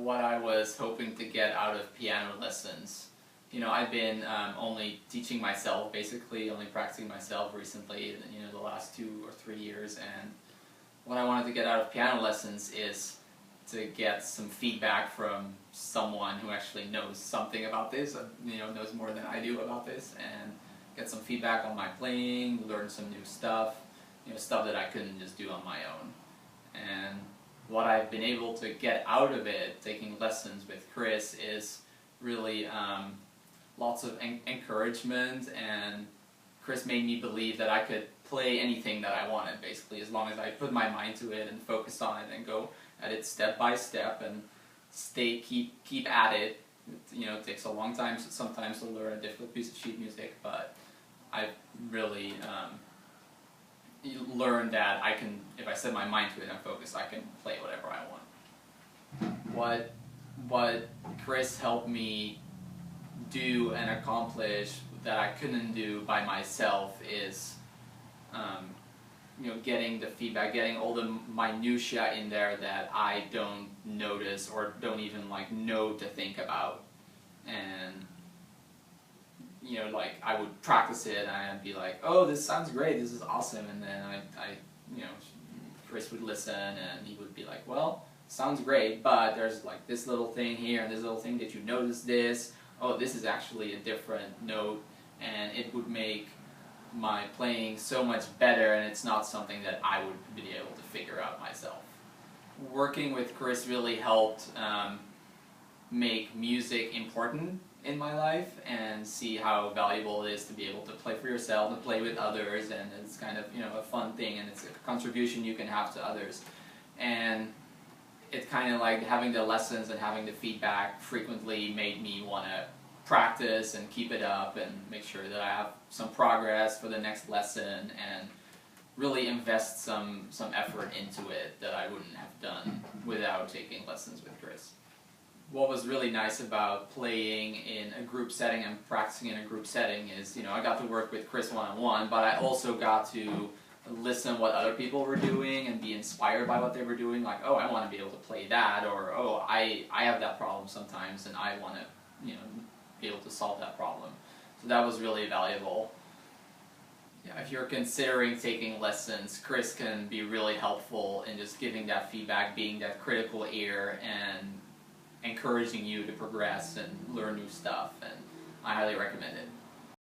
what I was hoping to get out of piano lessons. You know, I've been only teaching myself, basically, only practicing myself recently, you know, the last 2 or 3 years, and what I wanted to get out of piano lessons is to get some feedback from someone who actually knows something about this, you know, knows more than I do about this, and get some feedback on my playing, learn some new stuff, you know, stuff that I couldn't just do on my own. And what I've been able to get out of it, taking lessons with Chris, is really lots of encouragement, and Chris made me believe that I could play anything that I wanted, basically, as long as I put my mind to it and focus on it and go at it step by step and keep at it. You know, it takes a long time sometimes to learn a difficult piece of sheet music, but I've really learned that I can, if I set my mind to it and focus, I can play whatever I want. What Chris helped me do and accomplish that I couldn't do by myself is you know, getting the feedback, getting all the minutiae in there that I don't notice or don't even like know to think about. And you know, like I would practice it and I'd be like, oh, this sounds great, this is awesome, and then I you know, Chris would listen and he would be like, well, sounds great, but there's like this little thing here and this little thing, did you notice this? Oh, this is actually a different note, and it would make my playing so much better, and it's not something that I would be able to figure out myself. Working with Chris really helped make music important in my life and see how valuable it is to be able to play for yourself and play with others, and it's kind of, you know, a fun thing, and it's a contribution you can have to others. And it's kind of like having the lessons and having the feedback frequently made me want to practice and keep it up and make sure that I have some progress for the next lesson and really invest some effort into it that I wouldn't have done without taking lessons with Chris. What was really nice about playing in a group setting and practicing in a group setting is, you know, I got to work with Chris one-on-one, but I also got to listen what other people were doing and be inspired by what they were doing, like, oh, I want to be able to play that, or oh, I have that problem sometimes and I want to, you know, be able to solve that problem. So that was really valuable. Yeah, if you're considering taking lessons, Chris can be really helpful in just giving that feedback, being that critical ear, and encouraging you to progress and learn new stuff, and I highly recommend it.